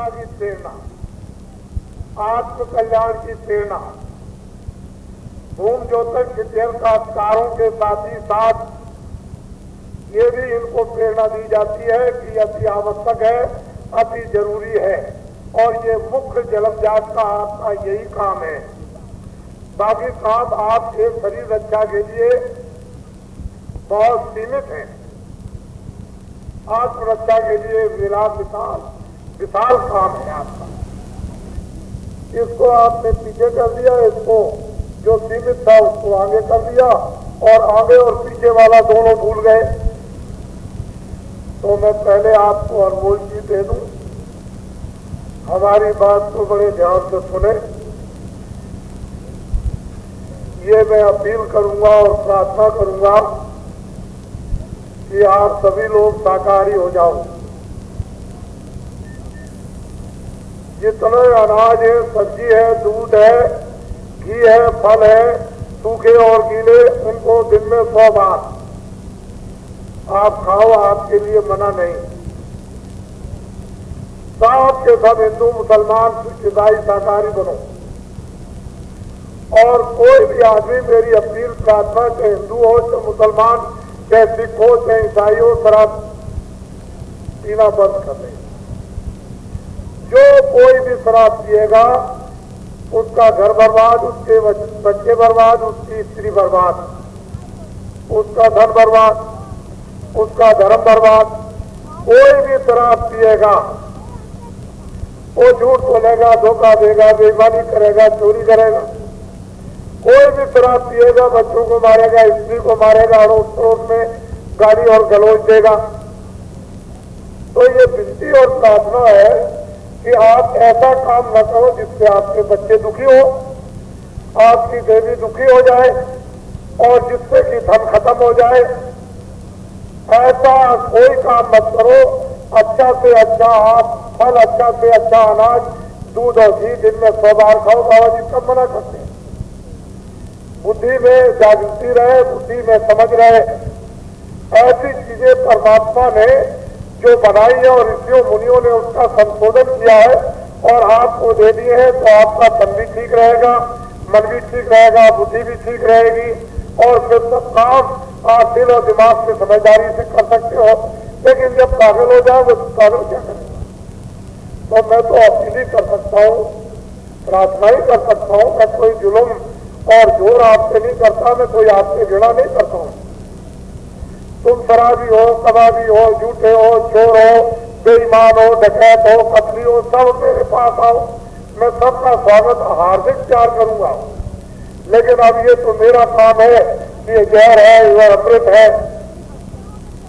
आत्मा की प्रेरणा, आत्म कल्याण की प्रेरणा, धूम ज्योतिष कारों के साथ ही साथ ये भी इनको प्रेरणा दी जाती है कि अति आवश्यक है, अति जरूरी है, और ये मुख्य जलम जात का आपका यही काम है। बाकी काम आपके शरीर रक्षा के लिए बहुत सीमित है, आत्मरक्षा के लिए विशाल काम है आपका। इसको आपने पीछे कर दिया, इसको जो सीमित था उसको आगे कर दिया, और आगे और पीछे वाला दोनों भूल गए। तो मैं पहले आपको अनमोल जी दे दूं, हमारी बात को बड़े ध्यान से सुने। ये मैं अपील करूंगा और प्रार्थना करूंगा कि आप सभी लोग शाकाहारी हो जाओ। जितने अनाज है, सब्जी है, दूध है, घी है, फल है, सूखे और गीले, उनको दिन में 100 बार आप खाओ, आपके लिए मना नहीं। सब के सब हिंदू, मुसलमान, सिख, ईसाई शाकाहारी बनो। और कोई भी आदमी, मेरी अपील प्रार्थना, चाहे हिंदू हो, चाहे मुसलमान, चाहे सिख हो, चाहे ईसाई हो, शराब पीना बंद कर दे। जो कोई भी शराब पिएगा उसका घर बर्बाद, उसके बच्चे बर्बाद, उसकी स्त्री बर्बाद, उसका धन बर्बाद, उसका धर्म बर्बाद। कोई भी शराब पिएगा वो झूठ बोलेगा, धोखा देगा, बेईमानी करेगा, चोरी करेगा। कोई भी शराब पिएगा बच्चों को मारेगा, स्त्री को मारेगा, अड़ोस पड़ोस में गाली और गलौज देगा। तो ये विनती और प्रार्थना है कि आप ऐसा काम न करो जिससे आपके बच्चे दुखी हो, आपकी देवी दुखी हो जाए, और जिससे कि धन खत्म हो जाए। ऐसा कोई काम मत करो। अच्छा से अच्छा आप फल, अच्छा से अच्छा अनाज, दूध और घी दिन में 100 बार खाओ। बाबा जी कब मना करते हैं? बुद्धि में जागृति रहे, बुद्धि में समझ रहे। ऐसी चीजें परमात्मा ने जो बनाई है और ऋषियों मुनियों ने उसका संशोधन किया है और आपको दे दिए हैं, तो आपका तन भी ठीक रहेगा, मन भी ठीक रहेगा, बुद्धि भी ठीक रहेगी, और फिर सब काम आप दिल और दिमाग से समझदारी से कर सकते हो। लेकिन जब पागल हो जाए वो पागल क्या करेगा? तो मैं तो अपील ही कर सकता हूँ, प्रार्थना ही कर सकता हूँ। मैं कोई जुल्म और जोर आपसे नहीं करता, मैं कोई आपसे घृणा नहीं करता हूँ। तुम शराबी हो, कबाबी हो, झूठे हो, चोर हो, बेईमान हो, डकैत हो, कतली हो, सब मेरे पास आओ, मैं सबका स्वागत हार्दिक प्यार करूंगा। लेकिन अब ये तो मेरा काम है कि ये जहर है, ये अमृत है,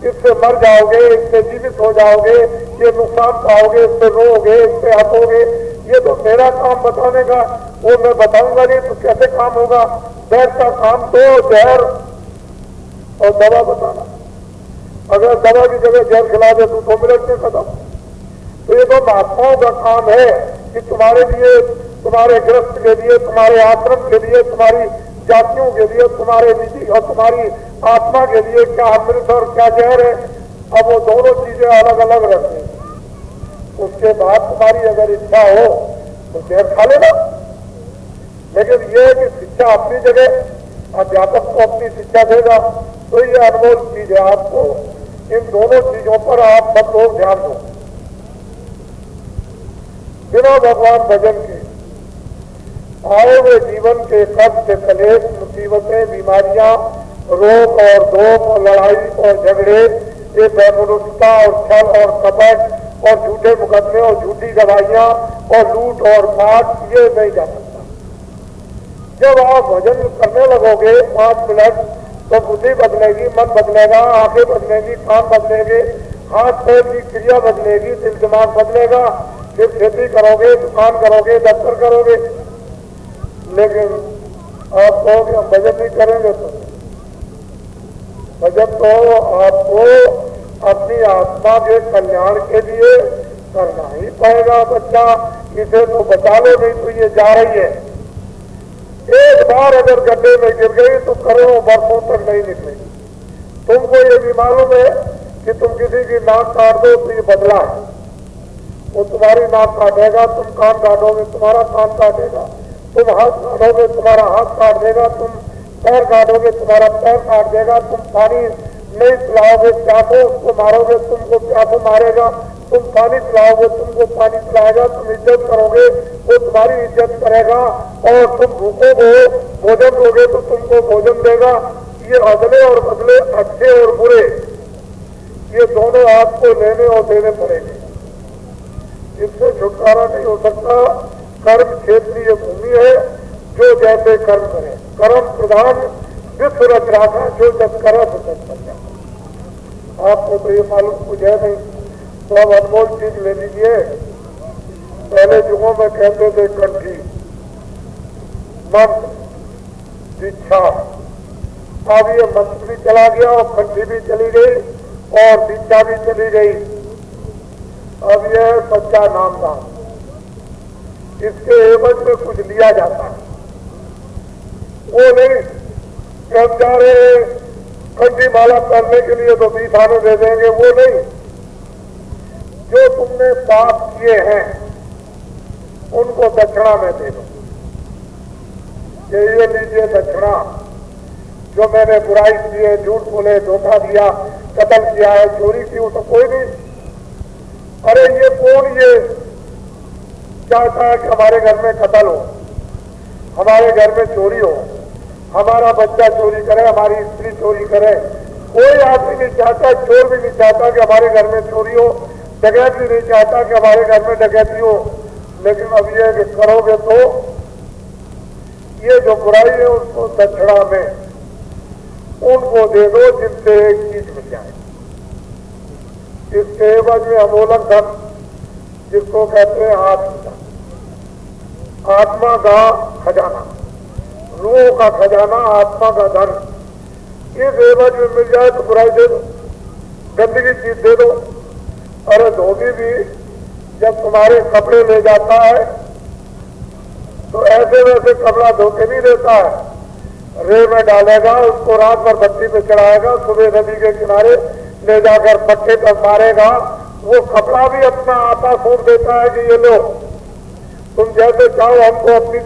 इससे मर जाओगे, इससे जीवित हो जाओगे, ये नुकसान पाओगे, इससे रोओगे, इससे हटोगे। ये तो मेरा काम बताने का, वो मैं बताऊंगा नहीं तो कैसे काम होगा? वैद्य का काम तो जहर और दवा बताना। अगर दवा की जगह जहर खिला दे तो 2 मिनट में खत्म। तो ये तो महात्माओं का काम है कि तुम्हारे लिए, तुम्हारे ग्रस्त के लिए, तुम्हारे आश्रम के लिए, तुम्हारी जातियों के लिए, तुम्हारे निजी और तुम्हारी आत्मा के लिए क्या अमृत और क्या जहर है। अब वो दोनों चीजें अलग अलग रखें। उसके बाद तुम्हारी अगर इच्छा हो तो जहर खा लेना। लेकिन ये है कि शिक्षा अपनी जगह, अध्यापक को अपनी शिक्षा देगा। तो ये अनमोल चीज है। आपको इन दोनों चीजों पर आप सब लोग ध्यान दो। बिना भगवान भजन के आए हुए जीवन के कष्ट, कलेश, मुसीबतें, बीमारियां, रोग और धोख और लड़ाई और झगड़े, ये बेमनुष्यता और छल और कपट और झूठे मुकदमे और झूठी गवाहियां और लूट और पाट, ये नहीं जा सकता। जब आप भजन करने लगोगे 5 मिनट तो बुद्धि बदलेगी, मन बदलेगा, आंखें बदलेगी, कान बदलेंगे, हाथ पैर की क्रिया बदलेगी, दिल दिमाग बदलेगा। फिर खेती करोगे, दुकान करोगे, दफ्तर करोगे। लेकिन आप कहोगे हम भजन नहीं करेंगे, तो भजन तो आपको अपनी आत्मा के कल्याण के लिए करना ही पड़ेगा। बच्चा इसे तो बचा लो, नहीं तो ये जा रही है। एक बार अगर गड्ढे में गिर गई तो करोड़ों वर्षों तक नहीं निकलेगी। तुमको ये भी मालूम है कि तुम किसी की नाक काट दो तो ये बदला है, वो तुम्हारी नाक काटेगा, तुम कान काटोगे, तुम्हारा कान काटेगा, तुम हाथ काटोगे, तुम्हारा हाथ काट देगा, तुम पैर काटोगे, तुम्हारा पैर काट देगा, तुम पानी नहीं पिलाओगे प्यासो, उसको मारोगे, तुमको प्यासो मारेगा, तुम पानी पिलाओगे, तुमको पानी पिलाएगा, तुम इज्जत करोगे, वो तुम्हारी इज्जत करेगा, और तुम भूखोगे, भोजन दोगे तो तुमको भोजन देगा। ये अदले और बदले, अच्छे और बुरे, ये दोनों आपको लेने और देने पड़ेंगे। इससे छुटकारा नहीं हो सकता। कर्म क्षेत्रीय भूमि है, जो जैसे कर्म करे, कर्म प्रधान विश्व रच रखा, जो जब करा तो जब बन जाता। आपको तो ये मालूम कुछ है नहीं, तो अब अनमोल चीज ले लीजिए। पहले युगों में कहते थे कंठी, मंत्र, दीक्षा, अब ये मंत्र भी चला गया और कंठी भी चली गई और दीक्षा भी चली गई। अब यह सच्चा नाम था, इसके एवज में कुछ लिया जाता है। वो नहीं कि हम जा रहे कंठी माला करने के लिए तो 20 आने दे देंगे, वो नहीं। जो तुमने पाप किए हैं उनको दक्षिणा में दे दो। ये लीजिए दक्षिणा, जो मैंने बुराई की है, झूठ बोले, धोखा दिया, कत्ल किया है, चोरी की, वो तो कोई नहीं। अरे ये कौन ये चाहता है कि हमारे घर में कत्ल हो, हमारे घर में चोरी हो, हमारा बच्चा चोरी करे, हमारी स्त्री चोरी करे? कोई आदमी नहीं चाहता, चोर भी नहीं चाहता कि हमारे घर में चोरी हो, डकैत भी नहीं चाहता कि हमारे घर में डकैती हो। लेकिन अब यह कि करोगे तो ये जो बुराई है उसको दक्षिणा में उनको दे दो जिनसे एक चीज मिल जाए। इसके एवज में अमोलक धन, जिसको कहते हैं आत्मा, आत्मा का खजाना, रूह का खजाना, आत्मा का धन, इस एवज में मिल जाए तो बुराई दे दो, गंदगी चीज दे दो। अरे धोबी भी जब तुम्हारे कपड़े ले जाता है तो ऐसे वैसे कपड़ा धोके नहीं देता है, रेल में डालेगा, उसको रात भर बत्ती पे चढ़ाएगा, सुबह नदी के किनारे ले जाकर पट्टे पर मारेगा। वो कपड़ा भी अपना आता सूट देता है कि ये लो, तुम जैसे चाहो हमको अपनी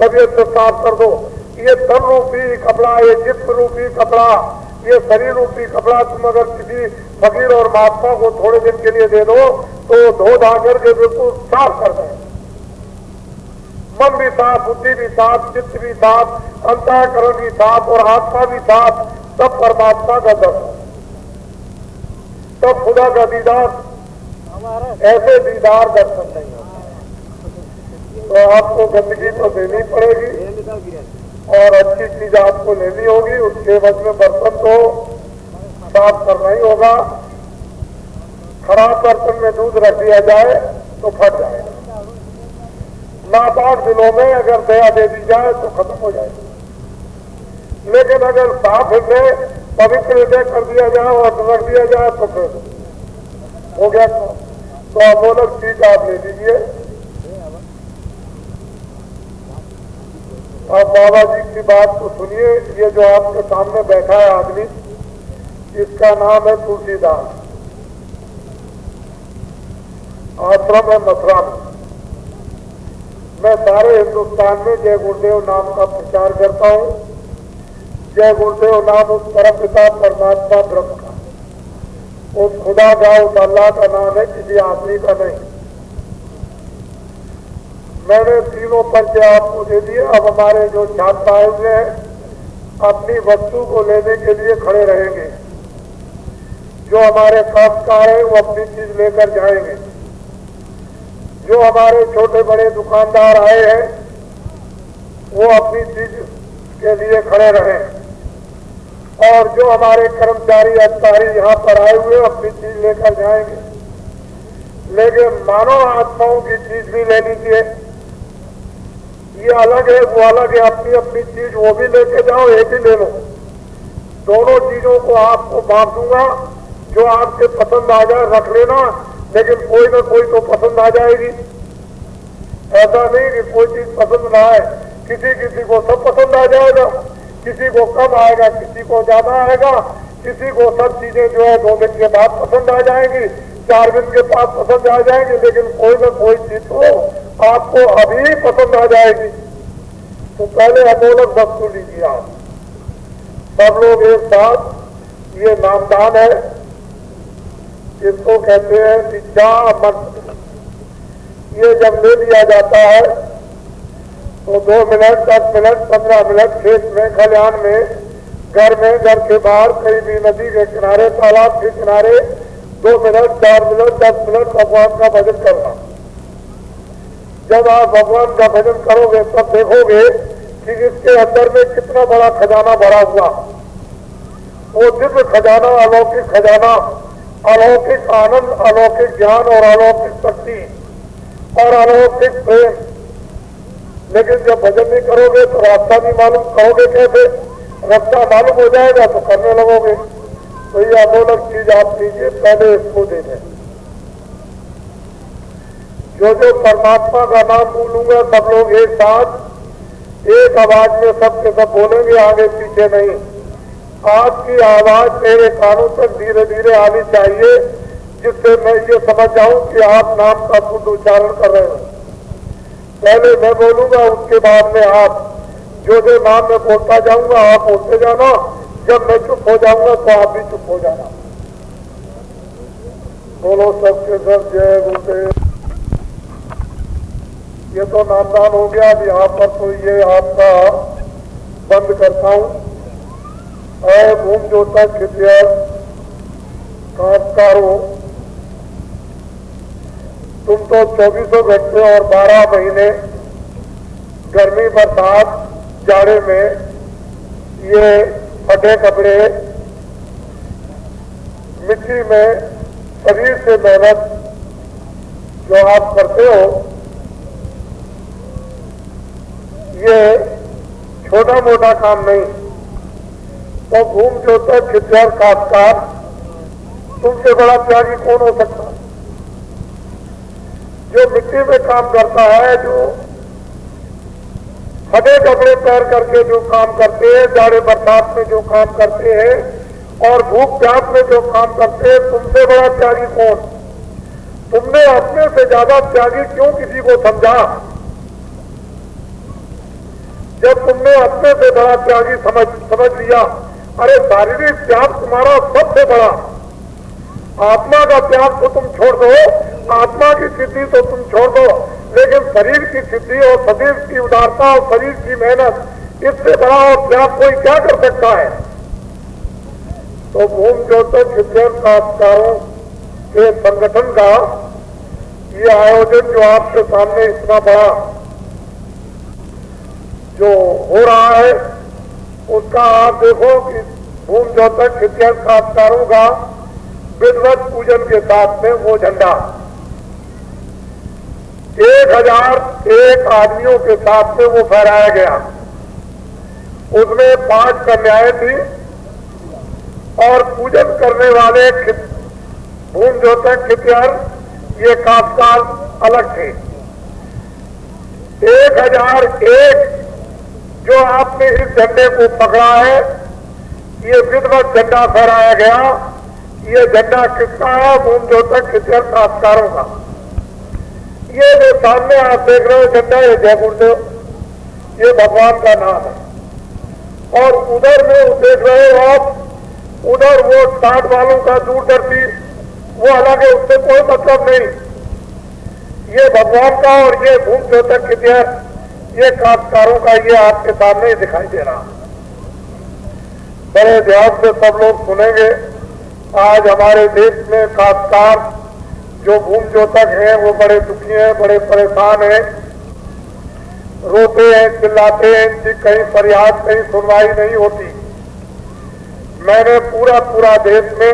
तबीयत से साफ कर दो। ये तन रूपी कपड़ा, ये जिस्म रूपी कपड़ा, ये शरीर रूपी कपड़ा तुम अगर किसी फकीर और महात्मा को थोड़े दिन के लिए दे दो तो धो धा करके बिल्कुल साफ कर दें। मन भी साफ, बुद्धि भी साफ, चित्त भी साफ, अंतःकरण भी साफ और आत्मा भी साफ, तब परमात्मा का दर्शन, तब खुदा का दीदार। ऐसे दीदार दर्शन नहीं होता है। तो आपको गंदगी तो देनी पड़ेगी और अच्छी चीज आपको लेनी होगी। उसके बाद में बर्तन को साफ करना ही होगा। खराब बर्तन में दूध रख दिया जाए तो फट जाएगा। नापाक दिलों में अगर दया दे दी जाए तो खत्म हो जाएगी। लेकिन अगर साफ हृदय, पवित्र हृदय कर दिया जाए और रख दिया जाए तो फिर हो गया। तो अमोलक चीज आप ले लीजिए। अब बाबा जी की बात को सुनिए। ये जो आपके सामने बैठा है आदमी, इसका नाम है तुलसीदास। आश्रम है मथुरा में। मैं सारे हिंदुस्तान में जय गुरुदेव नाम का प्रचार करता हूँ। जय गुरुदेव नाम उस परम पिता परमात्मा ब्रह्म का, उस खुदा का, उस अल्लाह का नाम है, किसी आदमी का नहीं। मैंने तीनों परिचय आपको दे दिए। अब हमारे जो छात्र आए हुए हैं अपनी वस्तु को लेने के लिए खड़े रहेंगे। जो हमारे काश्तकार हैं वो अपनी चीज लेकर जाएंगे। जो हमारे छोटे बड़े दुकानदार आए हैं वो अपनी चीज के लिए खड़े रहें। और जो हमारे कर्मचारी अधिकारी यहाँ पर आए हुए अपनी चीज लेकर जाएंगे। लेकिन मानव आत्माओं की चीज भी ले लीजिए। ये अलग है, वो अलग है। अपनी अपनी चीज वो भी लेके जाओ, एक ही ले लो। दोनों चीजों को आपको बांट दूंगा। जो आपके पसंद आ जाए रख लेना, लेकिन कोई ना कोई तो पसंद आ जाएगी। ऐसा नहीं कि कोई चीज पसंद ना आए। किसी किसी को सब पसंद आ जाएगा, किसी को कम आएगा, किसी को ज्यादा आएगा, किसी को सब चीजें जो है 2 दिन के बाद पसंद आ जाएंगी, 4 दिन के पास पसंद आ जाएंगे, लेकिन कोई ना कोई चीज तो आपको अभी पसंद आ जाएगी। तो पहले अमोलक वस्तु लीजिए आप सब लोग एक साथ। ये नामदान है, इसको कहते हैं दीक्षा मंत्र। ये जब ले लिया जाता है तो 2 मिनट 10 मिनट 15 मिनट खेत में, खलिहान में, घर में, घर के बाहर, कहीं भी नदी के किनारे, तालाब के किनारे 2 मिनट 4 मिनट 10 मिनट भगवान का भजन करना। जब आप भगवान का भजन करोगे तब देखोगे कि इसके अंदर में कितना बड़ा खजाना भरा हुआ। वो दिव्य खजाना, अलौकिक खजाना, अलौकिक आनंद, अलौकिक ज्ञान और अलौकिक शक्ति और अलौकिक प्रेम। लेकिन जब भजन नहीं करोगे तो रास्ता नहीं मालूम, करोगे कैसे? रास्ता मालूम हो जाएगा तो करने लगोगे। तो ये अमोलक चीज आप लीजिए, पहले इसको दे दें। जो जो परमात्मा का नाम बोलूंगा सब लोग एक साथ एक आवाज में सबके सब बोलेंगे, आगे पीछे नहीं। आपकी आवाज मेरे कानों तक धीरे धीरे आनी चाहिए, जिससे मैं ये समझ जाऊं कि आप नाम का शुद्ध उच्चारण कर रहे हो। पहले मैं बोलूंगा, उसके बाद में आप जो जो नाम मैं बोलता जाऊंगा आप बोलते जाना। जब मैं चुप हो जाऊंगा तो आप भी चुप हो जाना। बोलो सबके सब जय गुरुदेव। ये तो नामदान हो गया। अब यहाँ पर तो ये आपका बंद करता हूँ। भूम जोता खितियार कांतकारों, तुम तो 24 घंटे और 12 महीने गर्मी, बरसात, जाड़े में ये फटे कपड़े, मिट्टी में शरीर से मेहनत जो आप करते हो, ये छोटा मोटा काम नहीं। तो भूम जोता खितियार कांतकार, तुमसे बड़ा त्यागी कौन हो सकता? जो मिट्टी में काम करता है, जो फटे कपड़े पहन करके जो काम करते हैं, जाड़े बरसात में जो काम करते हैं और भूख प्यास में जो काम करते हैं, तुमसे बड़ा त्यागी कौन? तुमने अपने से ज्यादा त्यागी क्यों किसी को समझा? जब तुमने अपने से बड़ा त्यागी समझ लिया, अरे शारीरिक त्याग तुम्हारा सबसे बड़ा, आत्मा का त्याग तो तुम छोड़ दो, आत्मा की सिद्धि तो तुम छोड़ दो, लेकिन शरीर की सिद्धि और शरीर की उदारता और शरीर की मेहनत, इससे बड़ा और त्याग कोई क्या कर सकता है? तो भूम जोतक खितियार कांतकारों के संगठन का ये आयोजन जो आपके सामने इतना बड़ा जो हो रहा है, उसका आप देखो कि भूम जोतक खितियार कांतकारों का विधिवत पूजन के साथ में वो झंडा 1001 आदमियों के साथ में वो फहराया गया। उसमें 5 कन्याएं थी और पूजन करने वाले भूम जोतक खितियार ये कांतकार अलग थे। 1001 जो आपने इस झंडे को पकड़ा है, ये विधिवत झंडा फहराया गया। ये झंडा किसका है? भूम जोतक खितियार कांतकारों का। ये जो सामने आप देख रहे हो झंडा, ये जय गुरुदेव, ये भगवान का नाम है। और उधर में देख रहे हो आप, उधर वो 60 वालों का दूरदर्शी, वो अलग है, उससे कोई मतलब नहीं। ये भगवान का और ये भूम जोतक खितियार ये कांतकारों का, ये आपके सामने ही दिखाई दे रहा। बड़े ध्यान से सब लोग सुनेंगे। आज हमारे देश में कांतकार जो भूम जोतक हैं वो बड़े दुखी हैं, बड़े परेशान हैं, रोते हैं, चिल्लाते हैं, इनकी कहीं फरियाद, कहीं सुनवाई नहीं होती। मैंने पूरा देश में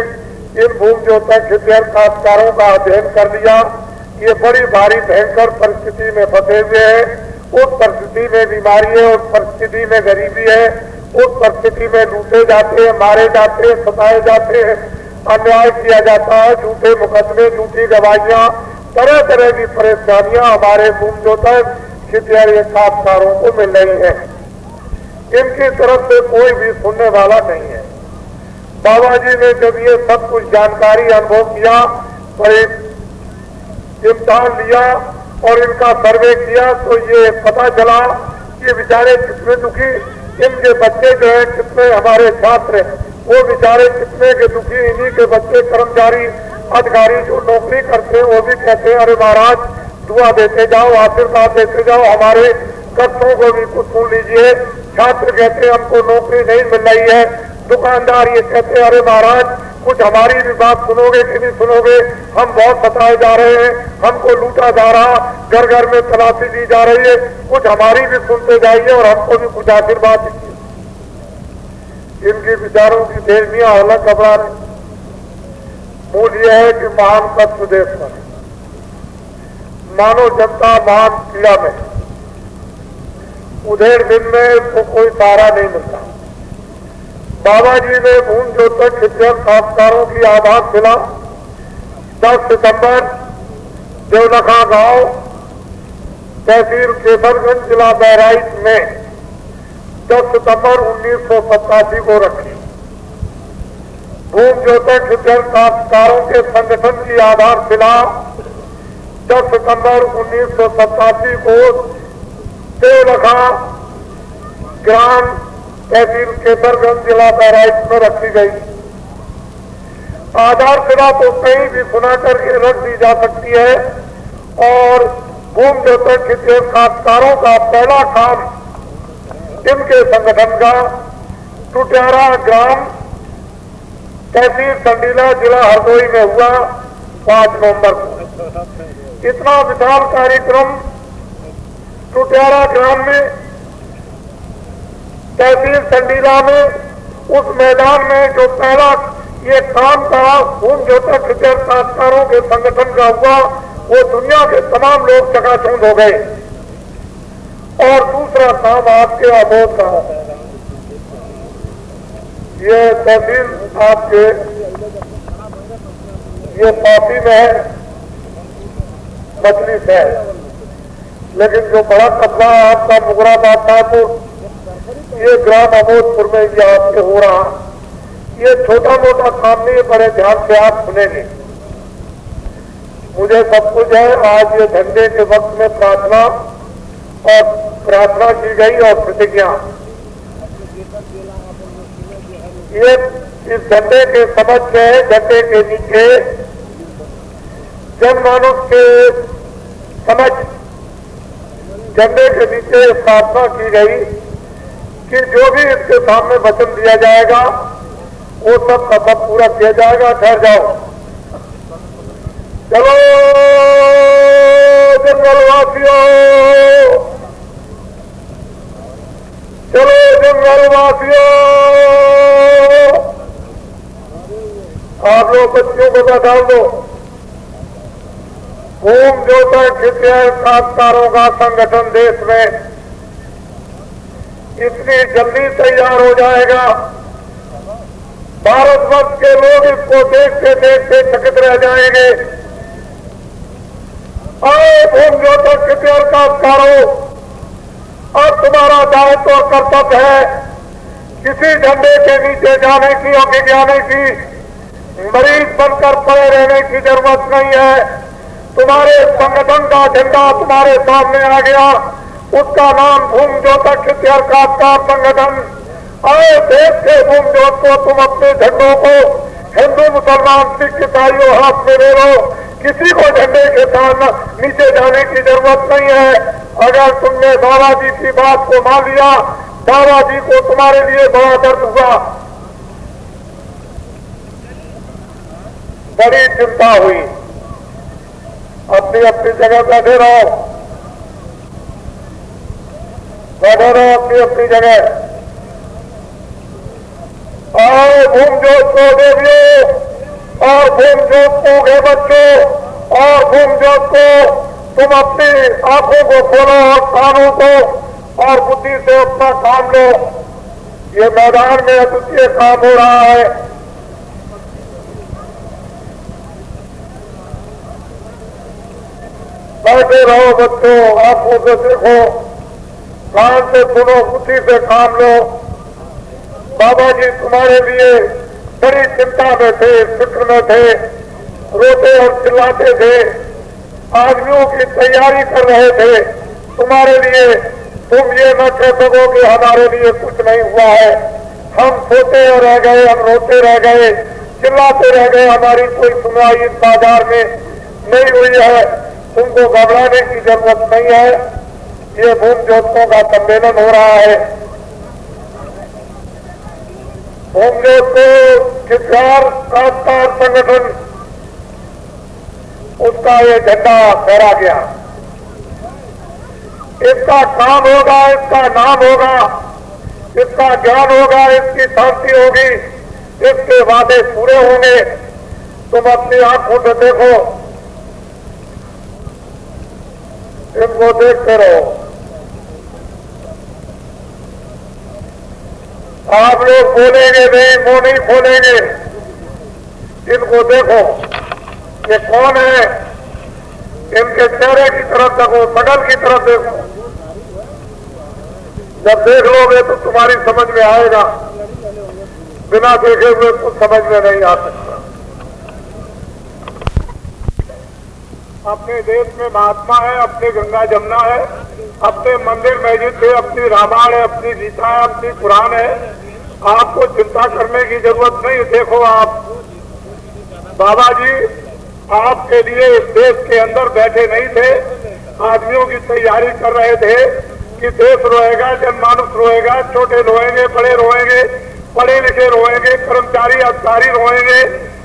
इन भूम जोतक खितियार कांतकारों का अध्ययन कर लिया। ये बड़ी भारी भयंकर परिस्थिति में फंसे हुए हैं। उस परिस्थिति में बीमारी है, उस परिस्थिति में गरीबी है, उस परिस्थिति में लूटे जाते हैं, मारे जाते हैं, सताए जाते हैं, अन्याय किया जाता है, झूठे मुकदमे, झूठी गवाहियां, तरह तरह की परेशानियां हमारे भूम जोतक खितियार कांतकारों को मिल रही है। इनकी तरफ से कोई भी सुनने वाला नहीं है। बाबा जी ने जब ये सब कुछ जानकारी अनुभव किया बड़े इम्तिहान लिया और इनका सर्वे किया तो ये पता चला कि बेचारे कितने दुखी, इनके बच्चे जो है कितने हमारे छात्र वो बेचारे कितने के दुखी, इन्हीं के बच्चे कर्मचारी अधिकारी जो नौकरी करते हैं वो भी कहते हैं अरे महाराज दुआ देते जाओ, आशीर्वाद देते जाओ, हमारे कष्टों को भी कुछ सुन लीजिए। छात्र कहते हैं हमको नौकरी नहीं मिल रही है, दुकानदार ये कहते हैं अरे महाराज कुछ हमारी भी बात सुनोगे कि नहीं सुनोगे, हम बहुत सताए जा रहे हैं, हमको लूटा जा रहा, घर घर में तलाशी दी जा रही है, कुछ हमारी भी सुनते जाइए और हमको भी कुछ आशीर्वाद दीजिए। इनके विचारों की देशनियां अलग घबरा रहे। मूल यह है कि महान तत्व देश में मानव जनता महान पीड़ा में, उधेड़ दिन में इसको कोई सहारा नहीं मिलता। बाबा जी ने भून ज्योतक शिक्षक संस्कारों की आधारशिला 10 सितंबर देवलखा गांव तहसील केसरगंज जिला बहराइच में 10 सितंबर 1987 को रखी। भून ज्योतक शिक्षक संस्कारों के संगठन की आधारशिला 10 सितंबर 1987 को देवलखा ग्राम तहसील केसरगंज जिला बहराइच में रखी गई। आधारशिला तो कहीं भी सुना करके रख दी जा सकती है और भूम ज्योतक शिक्षक संस्कारों का पहला काम इनके संगठन का टुटियारा ग्राम तहसील संडीला जिला हरदोई में हुआ 5 नवंबर को। इतना विशाल कार्यक्रम टुटियारा ग्राम में तहसील संडीला में उस मैदान में जो पहला ये काम था भूम ज्योतक शिक्षक संस्कारों के संगठन का हुआ, वो दुनिया के तमाम लोग चकाचौंध हो गए। और दूसरा काम आपके अबोध का, ये तहसील आपके ये पापी में है, मछली से है, लेकिन जो बड़ा कस्बा आपका मुगराबाद था तो ये ग्राम अमोदपुर में ये आपके हो रहा। ये छोटा मोटा काम नहीं, बड़े ध्यान से आप सुनेंगे। मुझे सब कुछ है। आज ये झंडे के वक्त में प्रार्थना की गई और प्रतिज्ञा। ये इस झंडे के समक्ष है, झंडे के नीचे जनमानस के समक्ष झंडे के नीचे प्रार्थना की गई कि जो भी इसके सामने वचन दिया जाएगा वो सब का सब पूरा किया जाएगा। ठहर जाओ, चलो जंगलवासियों, चलो जंगलवासियों। आप लोग बच्चियों को बैठा दो। भूम ज्योतक शिक्षक संस्कारों का संगठन देश में इतनी जल्दी तैयार हो जाएगा, भारतवर्ष के लोग इसको देखते देखते चकित रह जाएंगे। आए भूम ज्योतक शिक्षक संस्कारों, अब तुम्हारा दायित्व और कर्तव्य है किसी झंडे के नीचे जाने की और गिराने की, मरीज बनकर पड़े रहने की जरूरत नहीं है। तुम्हारे संगठन का झंडा तुम्हारे सामने आ गया, उसका नाम भूम ज्योतक शिक्षक संस्कार संगठन। आए देश के भूम ज्योत को तुम अपने झंडों को हिंदू मुसलमान सिख ईसाइयों हाथ में ले लो, किसी को झंडे के सामने नीचे जाने की जरूरत नहीं है। अगर तुमने बाबा जी की बात को मान लिया, बाबा जी को तुम्हारे लिए बड़ा दर्द हुआ, बड़ी चिंता हुई। अपनी अपनी जगह बैठे रहो, बैठे रहो अपनी अपनी जगह। और भूम ज्योत को देवियों और भूम ज्योत को गए बच्चों और भूम ज्योत को तुम अपनी आंखों को खोलो और कानों को और बुद्धि से अपना काम लो। ये मैदान में अद्वितीय काम हो रहा है। बैठे रहो बच्चों, आंखों से देखो, कान से सुनो, बुद्धि से काम लो। बाबा जी तुम्हारे लिए बड़ी चिंता में थे, फिक्र में थे। रोते और चिल्लाते थे, आदमियों की तैयारी कर रहे थे तुम्हारे लिए, तुम ये न कह सको कि हमारे लिए कुछ नहीं हुआ है। हम सोते रह गए, हम रोते रह गए, चिल्लाते रह गए, हमारी कोई सुनवाई इस बाजार में नहीं हुई है। तुमको घबराने की जरूरत नहीं है। ये भूमि जोतकों का सम्मेलन हो रहा है। भूमि जोतकों किसान काश्तकार संगठन, उसका ये झंडा फहरा गया। इसका काम होगा, इसका नाम होगा, इसका ज्ञान होगा, इसकी शांति होगी, इसके वादे पूरे होंगे। तुम अपनी आंखों से देखो, इनको देखते रहो। आप लोग बोलेंगे नहीं, मुंह नहीं खोलेंगे। इनको देखो, ये कौन है, इनके चेहरे की तरफ देखो, शकल की तरफ देखो। जब देख लोगे तो तुम्हारी समझ में आएगा, बिना देखे हुए कुछ समझ में नहीं आ सकता। अपने देश में महात्मा है, अपनी गंगा जमुना है, अपने मंदिर मस्जिद है, अपनी रामायण है, अपनी गीता है, अपनी कुरान है। आपको चिंता करने की जरूरत नहीं। देखो आप, बाबा जी आपके लिए इस देश के अंदर बैठे नहीं थे, आदमियों की तैयारी कर रहे थे कि देश रोएगा, जनमानुष रोएगा, छोटे रोएंगे, बड़े रोएंगे, पढ़े लिखे रोएंगे, कर्मचारी अधिकारी रोएंगे,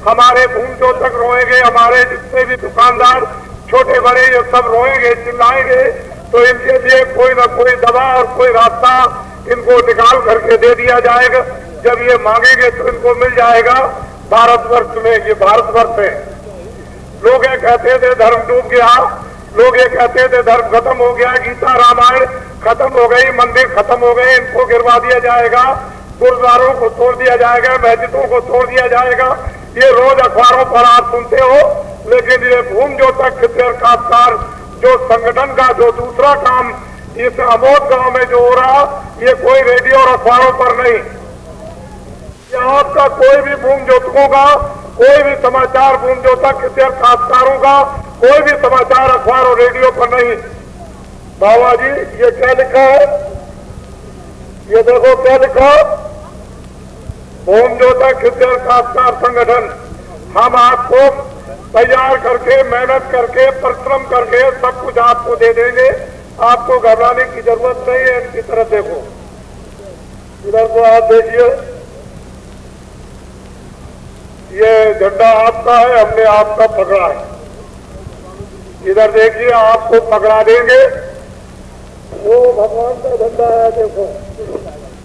हमारे भूमि जोतक रोएंगे, हमारे जितने भी दुकानदार छोटे बड़े ये सब रोएंगे, चिल्लाएंगे। तो इनके लिए कोई न कोई दवा और कोई रास्ता इनको निकाल करके दे दिया जाएगा। जब ये मांगेंगे तो इनको मिल जाएगा। भारतवर्ष में, ये भारतवर्ष है। लोग ये कहते थे धर्म डूब गया, लोग ये कहते थे धर्म खत्म हो गया, गीता रामायण खत्म हो गई, मंदिर खत्म हो गए, इनको गिरवा दिया जाएगा, गुरुद्वारों को तोड़ दिया जाएगा, मस्जिदों को तोड़ दिया जाएगा। ये रोज अखबारों पर आप सुनते हो। लेकिन ये भूमि जोतक खिच्चर काश्तकार जो संगठन का जो दूसरा काम इस अमोद गांव में जो हो रहा, ये कोई रेडियो और अखबारों पर नहीं। आपका कोई भी भूमि जोतकों का कोई भी समाचार, भूमि जोतक खिच्चर काश्तकारों का कोई भी समाचार अखबार और रेडियो पर नहीं। बाबा जी ये क्या लिखा है, ये देखो क्या लिखा, भूमि जोतक खिच्चर काश्तकार संगठन। हम आपको तैयार करके, मेहनत करके, परिश्रम करके सब कुछ आपको दे देंगे। आपको घबराने की जरूरत नहीं है। इनकी तरफ देखो, इधर को आप देखिए, ये झंडा आपका है, हमने आपका पकड़ा है। इधर देखिए, आपको पकड़ा देंगे। वो भगवान का झंडा है, देखो,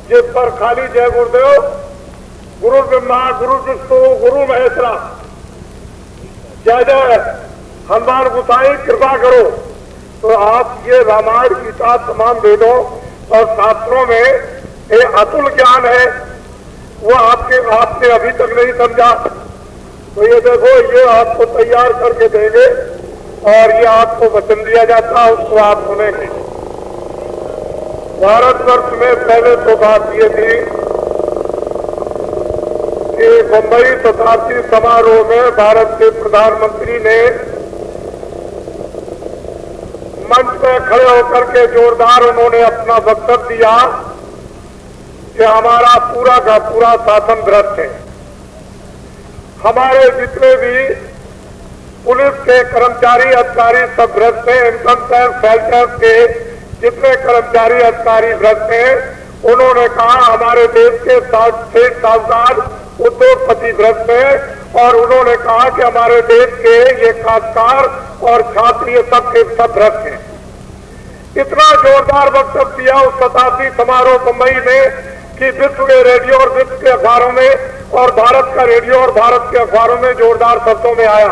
जिस पर खाली जय गुरुदेव, गुरु ब्रह्मा, गुरु विष्णु, गुरु महेश्वरा, जय जय हनुमान गोसाई कृपा करो। तो आप ये रामायण गीता तमाम वेदों और शास्त्रों में ये अतुल ज्ञान है, वो आपने अभी तक नहीं समझा। तो ये देखो, ये आपको तैयार करके देंगे और ये आपको वचन दिया जाता है, उसको आप सुनेंगे। भारतवर्ष में पहले तो बात ये थी कि मुंबई शताब्दी समारोह में भारत के प्रधानमंत्री ने मंच पे खड़े होकर के जोरदार उन्होंने अपना वक्तव्य दिया कि हमारा पूरा का पूरा शासन भ्रष्ट है। हमारे जितने भी पुलिस के कर्मचारी अधिकारी सब भ्रष्ट हैं, इनकम टैक्स, सेल टैक्स के जितने कर्मचारी अधिकारी भ्रष्ट हैं। उन्होंने कहा हमारे देश के सेठ साहूकार उद्योगपति भ्रष्ट हैं और उन्होंने कहा कि हमारे देश के ये काश्तकार और छात्र ये सब के सब भ्रष्ट हैं। इतना जोरदार वक्तव्य दिया उस शताब्दी समारोह मुंबई में कि विश्व के रेडियो और विश्व के अखबारों में और भारत का रेडियो और भारत के अखबारों में जोरदार शब्दों में आया।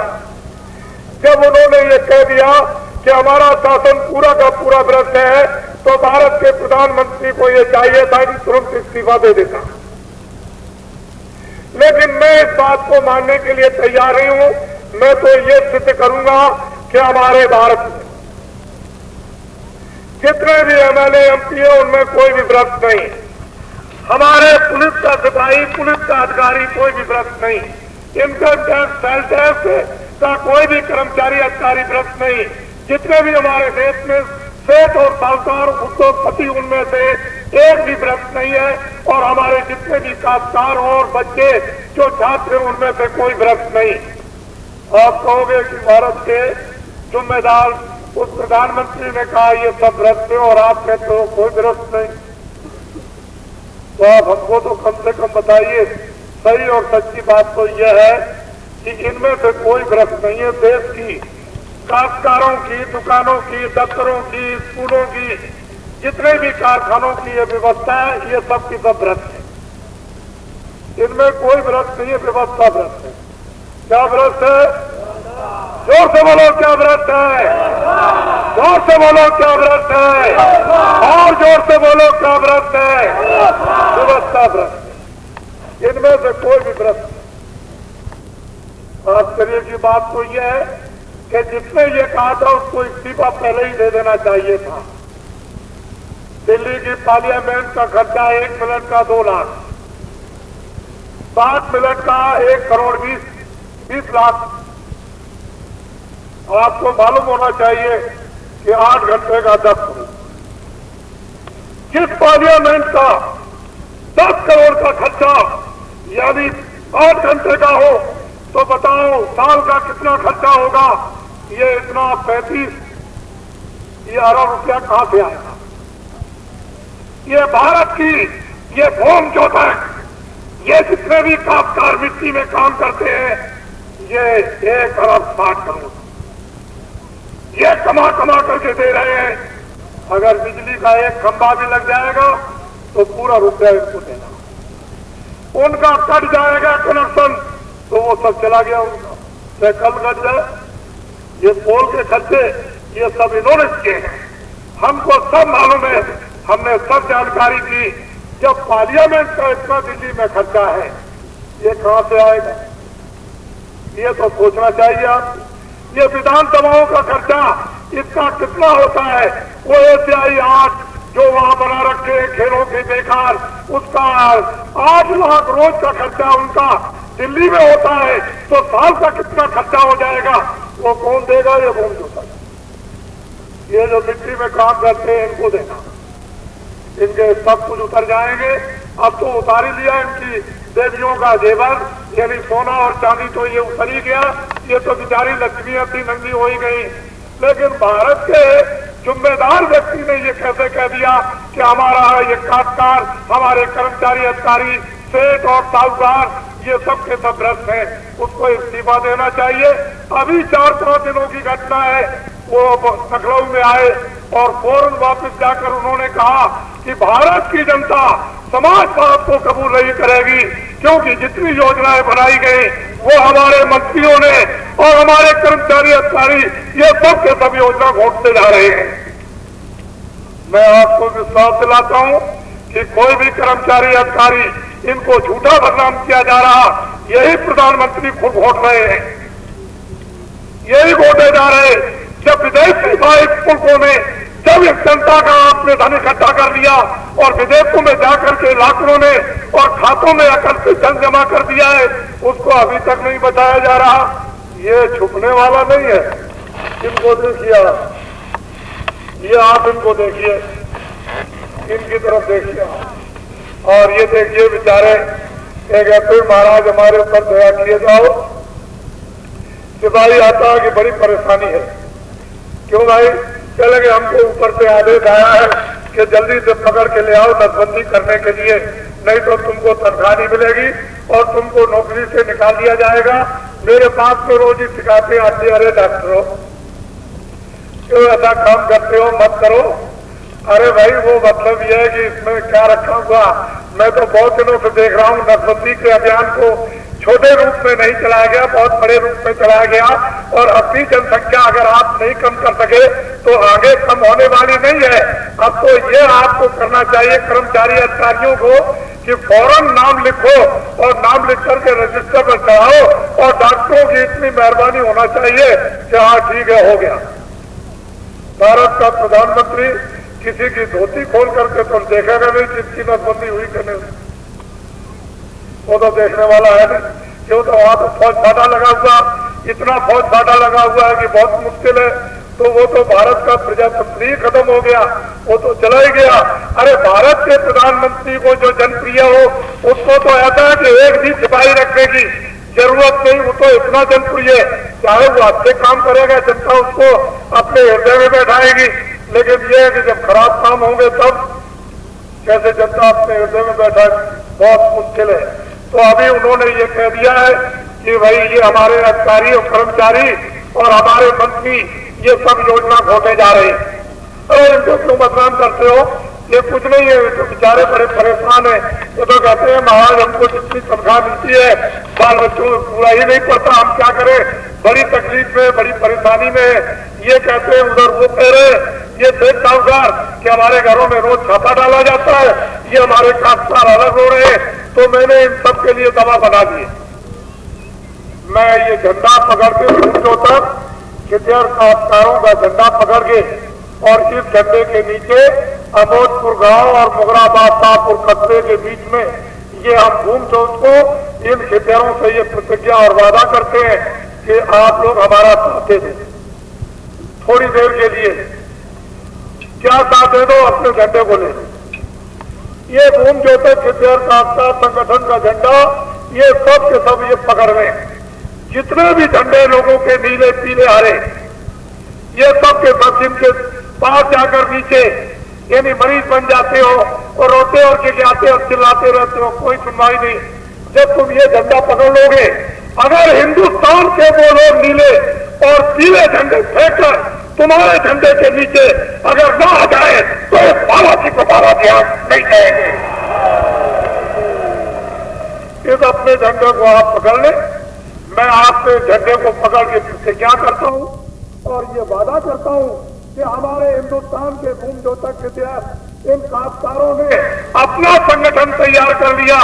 जब उन्होंने ये कह दिया कि हमारा शासन पूरा का पूरा भ्रष्ट है, तो भारत के प्रधानमंत्री को ये चाहिए था कि तुरंत इस्तीफा दे देता। लेकिन मैं इस बात को मानने के लिए तैयार नहीं हूं। मैं तो ये सिद्ध करूंगा कि हमारे भारत में जितने भी एमएलए एमपी है उनमें कोई भी भ्रष्ट नहीं। हमारे पुलिस का सिपाही, पुलिस का अधिकारी कोई भी भ्रष्ट नहीं। इनकम टैक्स, सेल टैक्स, का कोई भी कर्मचारी अधिकारी भ्रष्ट नहीं। जितने भी हमारे देश में सेठ और साहूकार उद्योगपति उनमें से एक भी भ्रष्ट नहीं है, और हमारे जितने भी काश्तकार और बच्चे जो छात्र हैं उनमें से कोई भ्रष्ट नहीं। आप कहोगे कि भारत के जिम्मेदार उस प्रधानमंत्री ने कहा ये सब भ्रष्ट है और आप कहते हो कोई भ्रष्ट नहीं, तो आप हमको तो कम से कम बताइए। सही और सच्ची बात तो यह है कि इनमें से कोई भ्रष्ट नहीं है। देश की काश्तकारों की, दुकानों की, दफ्तरों की, स्कूलों की, जितने भी कारखानों की ये व्यवस्था है, ये सब की सब भ्रष्ट है। इनमें कोई भ्रष्ट नहीं है, व्यवस्था भ्रष्ट है। क्या भ्रष्ट है? जोर से बोलो, क्या भ्रष्ट है? जोर से बोलो, क्या भ्रष्ट है? और जोर से बोलो, क्या भ्रष्ट है? व्यवस्था भ्रष्ट है, इनमें से कोई भी भ्रष्ट नहीं। आश्चर्य की बात तो यह है कि जिसने ये कहा था उसको इस्तीफा पहले ही दे देना चाहिए था। दिल्ली की पार्लियामेंट का खर्चा 1 मिनट का 2 लाख, 7 मिनट का 1 करोड़ 20 लाख। आपको मालूम होना चाहिए कि 8 घंटे का 10 करोड़। जिस पार्लियामेंट का 10 करोड़ का खर्चा यानी 8 घंटे का हो, तो बताओ साल का कितना खर्चा होगा? ये इतना 35 अरब रुपया कहां से आएगा? ये भारत की ये भूमि जोत है, ये जितने भी काश्तकार मिट्टी में काम करते हैं, ये 1 अरब 60 करोड़ ये कमा करके दे रहे हैं। अगर बिजली का एक खंभा भी लग जाएगा तो पूरा रुपया इनको देना। उनका कट जाएगा कनेक्शन तो वो सब चला गया उनका, चाहे कल कट जाए। ये पोल के खर्चे ये सब इन्होंने किए हैं, हमको सब मालूम है, हमने सब जानकारी दी। जब पार्लियामेंट का इतना दिल्ली में खर्चा है, ये कहां से आएगा? ये तो सोचना चाहिए आप। ये विधानसभाओं का खर्चा इसका कितना होता है? वो एशियाई 8 जो वहां बना रखे हैं खेलों के बेकार, उसका 8 लाख रोज का खर्चा उनका दिल्ली में होता है, तो साल का कितना खर्चा हो जाएगा? वो कौन देगा? ये कौन देता है? ये जो मिट्टी में काम करते हैं इनको देना। इनके सब कुछ उतर जाएंगे। अब तो उतार ही लिया इनकी देवियों का जेवर, यानी सोना और चांदी तो ये उतर ही गया। ये तो बेचारी लक्ष्मी अपनी नंगी हो ही गई। लेकिन भारत के जिम्मेदार व्यक्ति ने ये कैसे कह दिया कि हमारा ये काश्तकार, हमारे कर्मचारी अधिकारी, सेठ और साहूकार ये सब के सब भ्रष्ट हैं, उसको इस्तीफा देना चाहिए। अभी 4-5 दिनों की घटना है, वो लखनऊ में आए और फौरन वापस जाकर उन्होंने कहा कि भारत की जनता समाजवाद को कबूल नहीं करेगी, क्योंकि जितनी योजनाएं बनाई गई वो हमारे मंत्रियों ने और हमारे कर्मचारी अधिकारी ये सब के सब योजना घोटते जा रहे हैं। मैं आपको विश्वास दिलाता हूं कि कोई भी कर्मचारी अधिकारी इनको झूठा बदनाम किया जा रहा, यही प्रधानमंत्री खुद घोट रहे हैं, यही घोटे जा रहे। जब विदेशी मुल्कों में जब इस जनता का आपने धन इकट्ठा कर लिया और विदेशों में जाकर के लाखों ने और खातों में आकर से धन जमा कर दिया है, उसको अभी तक नहीं बताया जा रहा। ये छुपने वाला नहीं है। इनको देखिए, ये आप इनको देखिए, इनकी तरफ देखिए, और ये देखिए बेचारे एक फिर महाराज हमारे ऊपर दया किए जाओ। सिपाही आता है कि बड़ी परेशानी है। क्यों भाई? चले गए, हमको ऊपर से आदेश आया है कि जल्दी से पकड़ के ले आओ नसबंदी करने के लिए, नहीं तो तुमको तनख्वाह नहीं मिलेगी और तुमको नौकरी से निकाल दिया जाएगा। मेरे पास में रोज ही शिकायतें आती है, अरे डॉक्टरों क्यों ऐसा काम करते हो, मत करो। अरे भाई वो मतलब यह है कि इसमें क्या रखा हुआ। मैं तो बहुत दिनों से देख रहा हूँ नसबंदी के अभियान को छोटे रूप में नहीं चलाया गया, बहुत बड़े रूप में चलाया गया, और अपनी जनसंख्या अगर आप नहीं कम कर सके तो आगे कम होने वाली नहीं है। अब तो ये आपको करना चाहिए कर्मचारी अधिकारियों को कि फौरन नाम लिखो और नाम लिख करके रजिस्टर पर चढ़ाओ, और डॉक्टरों की इतनी मेहरबानी होना चाहिए कि हाँ ठीक है, हो गया। भारत का प्रधानमंत्री किसी की धोती खोल करके तो देखेगा नहीं किसकी नसबंदी हुई करने, वो तो देखने वाला है नहीं। क्यों? तो वहां तो फौज फाटा लगा हुआ, इतना फौज फाटा लगा हुआ है कि बहुत मुश्किल है, तो वो तो भारत का प्रजातंत्र ही खत्म हो गया, वो तो चला ही गया। अरे भारत के प्रधानमंत्री को जो जनप्रिय हो उसको तो ऐसा है कि एक भी सिपाही रखने की जरूरत नहीं, वो तो इतना जनप्रिय है, चाहे वो अच्छे काम करेगा जनता उसको अपने हृदय में बैठाएगी। लेकिन ये है कि जब खराब काम होंगे तब कैसे जनता अपने हृदय में बैठा, बहुत मुश्किल है। तो अभी उन्होंने ये कह दिया है कि भाई ये हमारे अधिकारी और कर्मचारी और हमारे मंत्री ये सब योजना घोटे जा रहे हैं। अरे इनको क्यों बदनाम करते हो, ये कुछ नहीं है, तो बेचारे बड़े परेशान है। ये तो कहते हैं महाराज हमको जितनी तनख्वाह मिलती है बाल बच्चों में पूरा ही नहीं पड़ता, हम क्या करें, बड़ी तकलीफ में बड़ी परेशानी में है। ये कहते हैं, उधर वो कह रहे हैं, ये देख साहूकार कि हमारे घरों में रोज छापा डाला जाता है, ये हमारे काश्तकार अलग हो रहे हैं। तो मैंने इन सब के लिए दवा बना दी। मैं ये झंडा पकड़ के घूमो तक खितियर काश्तकारों का झंडा पकड़ के और इस झंडे के नीचे अमोदपुर गांव और मुगराबाद शाहपुर कस्बे के बीच में ये हम घूम चौथ को इन खितियरों से ये प्रतिज्ञा और वादा करते हैं कि आप लोग हमारा साथ दे दें थोड़ी देर के लिए। क्या साथ दे दो, अपने झंडे को ले। ये घूम जोते खितियर काश्तकार संगठन का झंडा ये सब के सब ये पकड़ रहे हैं। जितने भी झंडे लोगों के नीले पीले हरे ये सब के सब जिनके पास जाकर नीचे यानी मरीज बन जाते हो और रोते और गिड़गिड़ाते और चिल्लाते रहते हो, कोई सुनवाई नहीं। जब तुम ये झंडा पकड़ लोगे, अगर हिंदुस्तान के वो लोग नीले और पीले झंडे फेंककर तुम्हारे झंडे के नीचे अगर ना आ जाए तो बालाजी को बाला ध्यान नहीं जाएंगे। इस अपने झंडे को आप पकड़ ले। मैं आपके झंडे को पकड़ के प्रतिज्ञा करता हूं और ये वादा करता हूं कि हमारे हिंदुस्तान के भूमि जोतक खितियर इन काश्तकारों ने अपना संगठन तैयार कर लिया।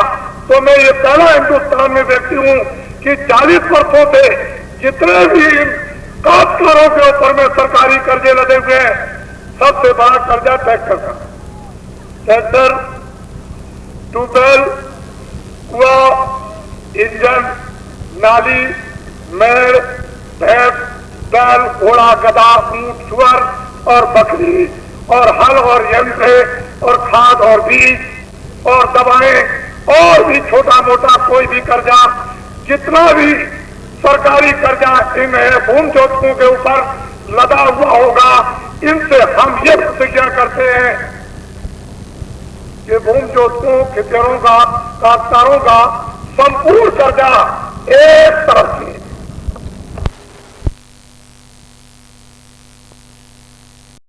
तो मैं ये पहला हिंदुस्तान में व्यक्ति हूं कि 40 वर्षों से जितने भी इन काश्तकारों के ऊपर में सरकारी कर्जे लदे हुए हैं, सबसे बड़ा कर्जा ट्रैक्टर का। ट्रैक्टर, ट्यूबवेल, कुआ, इंजन, नाली, मेड़, भैंस, बैल, घोड़ा, गधा, ऊंट, सुअर और बकरी और हल और यंत्र और खाद और बीज और दवाएं और भी छोटा मोटा कोई भी कर्जा, जितना भी सरकारी कर्जा इन भूमि जोतकों के ऊपर लदा हुआ होगा, इनसे हम ये प्रतिज्ञा करते हैं कि भूमि जोतकों, खितियरों का, काश्तकारों का संपूर्ण कर्जा एक तरफ से